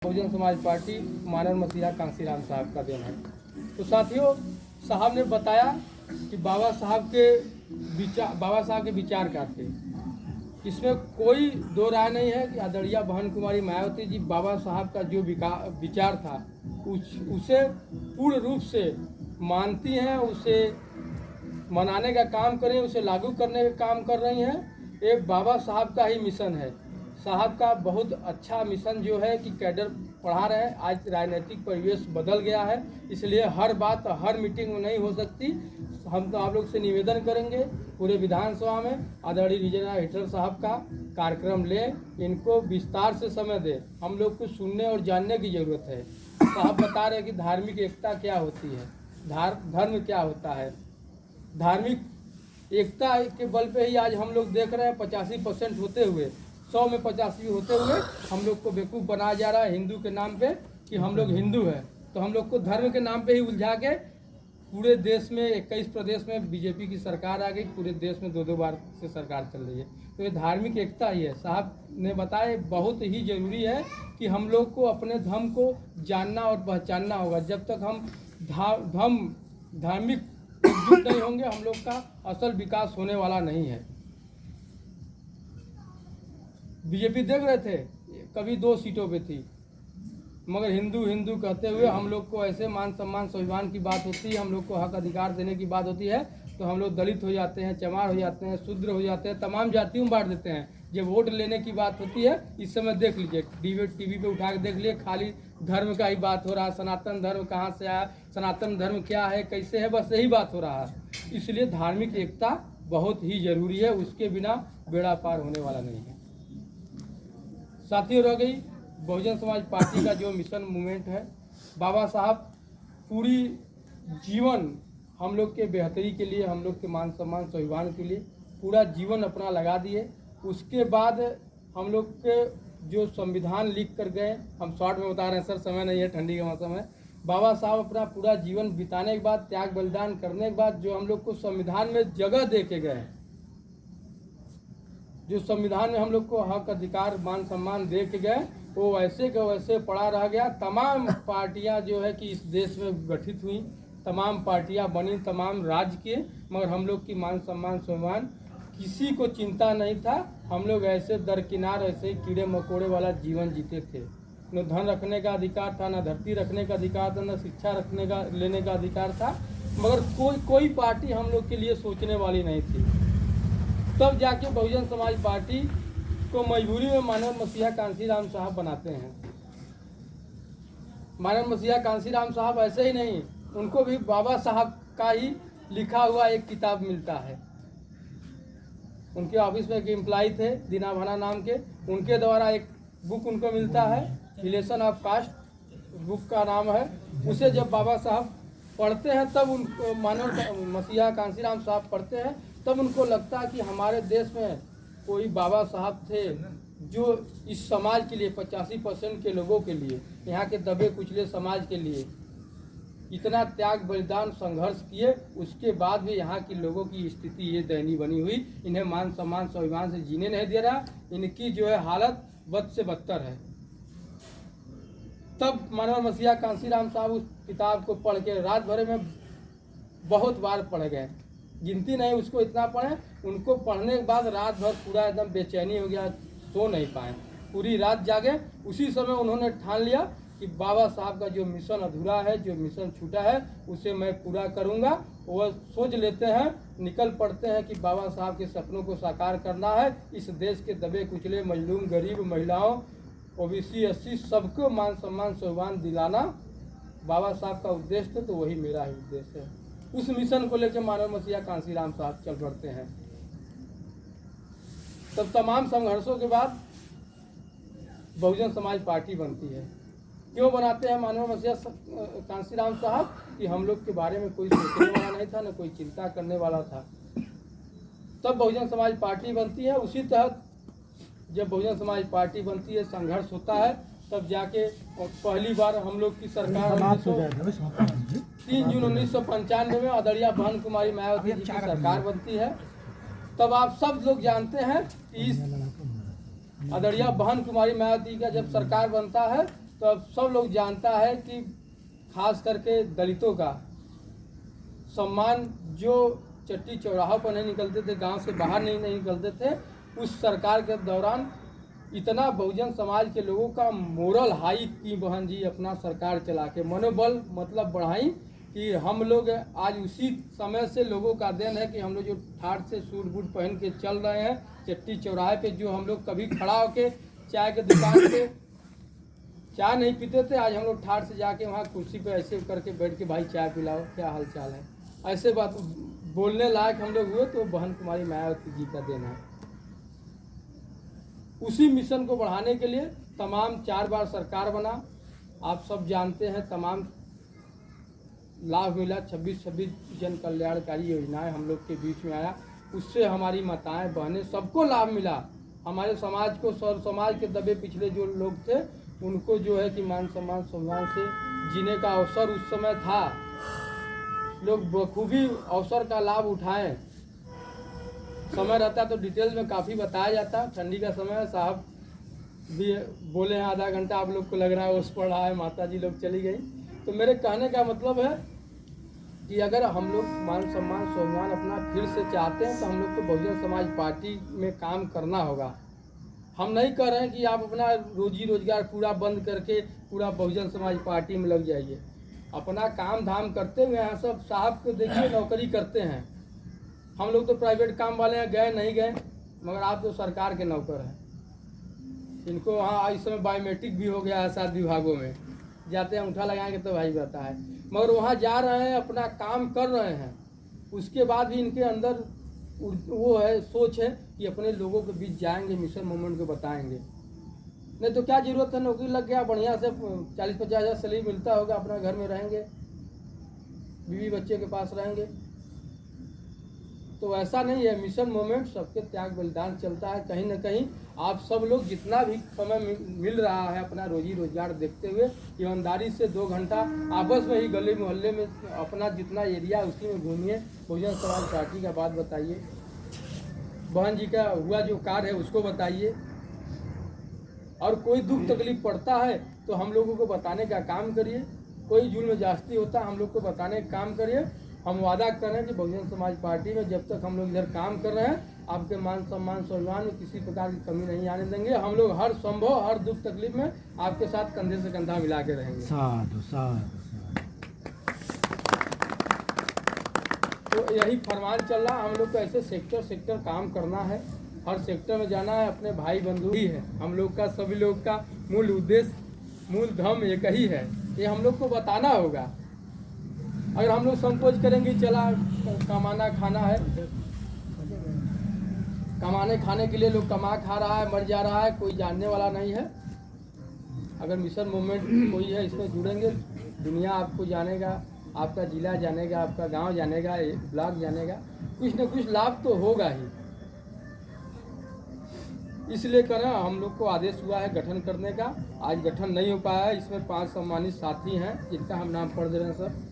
Bahujan Samaj party मानव मसीहा कांसीराम साहब का देन है। तो साथियों, साहब ने बताया कि बाबा साहब के विचार क्या थे। इसमें कोई दो राय नहीं है कि आदरणीय बहन कुमारी मायावती जी बाबा साहब का जो विचार था उसे पूर्ण रूप से मानती हैं, उसे मनाने का काम करें, उसे लागू करने का काम कर रही हैं। ये बाबा साहब का ही मिशन है। साहब का बहुत अच्छा मिशन जो है कि कैडर पढ़ा रहे हैं। आज राजनीतिक परिवेश बदल गया है, इसलिए हर बात हर मीटिंग में नहीं हो सकती। हम तो आप लोग से निवेदन करेंगे पूरे विधानसभा में आदरणीय रीजना हिटलर साहब का कार्यक्रम लें, इनको विस्तार से समय दें। हम लोग को सुनने और जानने की जरूरत है। साहब बता रहे हैं कि धार्मिक एकता क्या होती है, धर्म क्या होता है। धार्मिक एकता के बल पे ही आज हम लोग देख रहे हैं 85% होते हुए 100 में 85 होते हुए हम लोग को बेवकूफ़ बनाया जा रहा है हिंदू के नाम पे कि हम लोग हिंदू हैं। तो हम लोग को धर्म के नाम पे ही उलझा के पूरे देश में 21 प्रदेश में बीजेपी की सरकार आ गई, पूरे देश में दो बार से सरकार चल रही है। तो ये धार्मिक एकता ही है। साहब ने बताया बहुत ही जरूरी है कि हम लोग को अपने धर्म को जानना और पहचानना होगा। जब तक हम धार्मिक एकजुट नहीं होंगे, हम लोग का असल विकास होने वाला नहीं है। बीजेपी देख रहे थे कभी 2 सीटों पे थी, मगर हिंदू हिंदू कहते हुए हम लोग को ऐसे मान सम्मान स्वाभिमान की बात होती है, हम लोग को हक अधिकार देने की बात होती है तो हम लोग दलित हो जाते हैं, चमार हो जाते हैं, शूद्र हो जाते हैं, तमाम जातियों में बांट देते हैं। जब वोट लेने की बात होती है, इस समय देख लीजिए टीवी पे उठा के देख लिए, खाली धर्म का ही बात हो रहा है। सनातन धर्म कहाँ से आया, सनातन धर्म क्या है, कैसे है, बस यही बात हो रहा है। इसलिए धार्मिक एकता बहुत ही जरूरी है, उसके बिना बेड़ा पार होने वाला नहीं है। साथियों, रह गई बहुजन समाज पार्टी का जो मिशन मूवमेंट है। बाबा साहब पूरी जीवन हम लोग के बेहतरी के लिए, हम लोग के मान सम्मान स्वाभिमान के लिए पूरा जीवन अपना लगा दिए। उसके बाद हम लोग के जो संविधान लिख कर गए, हम शॉर्ट में बता रहे हैं सर, समय नहीं है, ठंडी का मौसम है। बाबा साहब अपना पूरा जीवन बिताने के बाद, त्याग बलिदान करने के बाद जो हम लोग को संविधान में जगह दे के गए, जो संविधान में हम लोग को हक अधिकार मान सम्मान दे के गए, वो वैसे का वैसे पड़ा रह गया। तमाम पार्टियां जो है कि इस देश में गठित हुई, तमाम पार्टियां बनी, तमाम राज्य के, मगर हम लोग की मान सम्मान स्वाभिमान किसी को चिंता नहीं था। हम लोग ऐसे दरकिनार ऐसे ही कीड़े मकोड़े वाला जीवन जीते थे। न धन रखने का अधिकार था, न धरती रखने का अधिकार था, न शिक्षा लेने का अधिकार था, मगर कोई पार्टी हम लोग के लिए सोचने वाली नहीं थी। तब जाके बहुजन समाज पार्टी को मजबूरी में मानव मसीहा कांसीराम साहब बनाते हैं। मानव मसीहा कांसीराम साहब ऐसे ही नहीं, उनको भी बाबा साहब का ही लिखा हुआ एक किताब मिलता है। उनके ऑफिस में एक एम्प्लॉय थे दीना भाना नाम के, उनके द्वारा एक बुक उनको मिलता है, रिलेशन ऑफ कास्ट बुक का नाम है। उसे जब बाबा साहब पढ़ते हैं, तब उनको मानव मसीहा कांसीराम साहब पढ़ते हैं, तब उनको लगता है कि हमारे देश में कोई बाबा साहब थे जो इस समाज के लिए, 85% के लोगों के लिए, यहाँ के दबे कुचले समाज के लिए इतना त्याग बलिदान संघर्ष किए, उसके बाद भी यहाँ के लोगों की स्थिति ये दयनीय बनी हुई। इन्हें मान सम्मान स्वाभिमान से जीने नहीं दे रहा, इनकी जो है हालत बद से बदतर है। तब मानव मसीहा कांसीराम साहब उस किताब को पढ़ के रात भर में बहुत बार पढ़ गए, गिनती नहीं उसको, इतना पढ़े। उनको पढ़ने के बाद रात भर पूरा एकदम बेचैनी हो गया, सो नहीं पाए, पूरी रात जागे। उसी समय उन्होंने ठान लिया कि बाबा साहब का जो मिशन अधूरा है, जो मिशन छूटा है, उसे मैं पूरा करूंगा। वो सोच लेते हैं, निकल पड़ते हैं कि बाबा साहब के सपनों को साकार करना है। इस देश के दबे कुचले मजलूम गरीब महिलाओं ओबीसी एससी सबको मान सम्मान स्वाभिमान दिलाना बाबा साहब का उद्देश्य था, तो वही मेरा ही उद्देश्य है। उस मिशन को लेकर मानव मसीहा कांसीराम साहब चल पड़ते हैं। तब तमाम संघर्षों के बाद बहुजन समाज पार्टी बनती है। क्यों बनाते हैं मानव मसीहा कांसीराम साहब? कि हम लोग के बारे में कोई सोचने वाला नहीं था, न कोई चिंता करने वाला था। तब बहुजन समाज पार्टी बनती है। उसी तहत जब बहुजन समाज पार्टी बनती है, संघर्ष होता है, तब जाके पहली बार हम लोग की सरकार 3 जून 1995 में आदरणीय बहन कुमारी मायावती जी की सरकार बनती है। तब आप सब लोग जानते हैं कि इस आदरणीय बहन कुमारी मायावती का जब सरकार बनता है, तो अब सब लोग जानता है कि खास करके दलितों का सम्मान, जो चट्टी चौराहों पर नहीं निकलते थे, गांव से बाहर नहीं निकलते थे, उस सरकार के दौरान इतना बहुजन समाज के लोगों का मोरल हाई की बहन जी अपना सरकार चला के मनोबल मतलब बढ़ाई कि हम लोग आज उसी समय से लोगों का देन है कि हम लोग जो ठाठ से सूट बूट पहन के चल रहे हैं चट्टी चौराहे पे, जो हम लोग कभी खड़ा होके चाय के दुकान पे चाय नहीं पीते थे, आज हम लोग ठाठ से जाके वहाँ कुर्सी पे ऐसे करके बैठ के भाई चाय पिलाओ, क्या हाल चाल है, ऐसे बात बोलने लायक हम लोग हुए। तो बहन कुमारी मायावती जी का देन है। उसी मिशन को बढ़ाने के लिए तमाम 4 बार सरकार बना, आप सब जानते हैं, तमाम लाभ मिला, 26 जन कल्याणकारी योजनाएं हम लोग के बीच में आया, उससे हमारी माताएं बहनें सबको लाभ मिला। हमारे समाज को, सर समाज के दबे पिछले जो लोग थे उनको जो है कि मान सम्मान से जीने का अवसर उस समय था, लोग बखूबी अवसर का लाभ उठाएं। समय रहता तो डिटेल में काफ़ी बताया जाता, ठंडी का समय है, साहब भी बोले हैं आधा घंटा, आप लोग को लग रहा है ओस पड़ रहा है, माता जी लोग चली गई। तो मेरे कहने का मतलब है कि अगर हम लोग मान सम्मान स्वाभिमान अपना फिर से चाहते हैं तो हम लोग को बहुजन समाज पार्टी में काम करना होगा। हम नहीं कह रहे हैं कि आप अपना रोजी रोजगार पूरा बंद करके पूरा बहुजन समाज पार्टी में लग जाइए, अपना काम धाम करते हुए यहाँ सब साहब को देखिए नौकरी करते हैं, हम लोग तो प्राइवेट काम वाले हैं, गए नहीं गए, मगर आप तो सरकार के नौकर हैं। इनको वहाँ इस समय बायोमेट्रिक भी हो गया है 7 विभागों में, जाते हैं अंगूठा लगाएंगे तो भाई बता है, मगर वहाँ जा रहे हैं, अपना काम कर रहे हैं, उसके बाद भी इनके अंदर वो है, सोच है कि अपने लोगों के बीच जाएंगे, मिशन मूवमेंट को बताएंगे। नहीं तो क्या जरूरत है, नौकरी लग गया बढ़िया से 40-50 हज़ार सैलरी मिलता होगा, अपना घर में रहेंगे, बीवी बच्चे के पास रहेंगे। तो ऐसा नहीं है, मिशन मूवमेंट सबके त्याग बलिदान चलता है। कहीं ना कहीं आप सब लोग जितना भी समय मिल रहा है अपना रोजी रोजगार देखते हुए ईमानदारी से 2 घंटा आपस में ही गली मोहल्ले में अपना जितना एरिया उसी में घूमिए, बहुजन समाज पार्टी का बात बताइए, बहन जी का हुआ जो कार्य है उसको बताइए, और कोई दुख तकलीफ पड़ता है तो हम लोगों को बताने का काम करिए, कोई जुल्म जास्ती होता है हम लोग को बताने का काम करिए। हम वादा कर रहे हैं कि बहुजन समाज पार्टी में जब तक हम लोग इधर काम कर रहे हैं आपके मान सम्मान स्वाभिमान में किसी प्रकार की कमी नहीं आने देंगे। हम लोग हर संभव हर दुख तकलीफ में आपके साथ कंधे से कंधा मिला के रहेंगे। साधु साधु। तो यही फरमान चल रहा, हम लोग को ऐसे सेक्टर काम करना है, हर सेक्टर में जाना है, अपने भाई बंधु ही है हम लोग का, सभी लोग का मूल उद्देश्य मूल धर्म एक ही है, ये हम लोग को बताना होगा। अगर हम लोग संकोच करेंगे चला कमाना खाना है, कमाने खाने के लिए लोग कमा खा रहा है, मर जा रहा है, कोई जानने वाला नहीं है। अगर मिशन मूवमेंट कोई है इसमें जुड़ेंगे, दुनिया आपको जानेगा, आपका जिला जानेगा, आपका गांव जानेगा, ब्लॉक जानेगा, कुछ न कुछ लाभ तो होगा ही। इसलिए करें, हम लोग को आदेश हुआ है गठन करने का, आज गठन नहीं हो पाया है। इसमें 5 सम्मानित साथी हैं जिनका हम नाम पढ़ दे रहे हैं सर।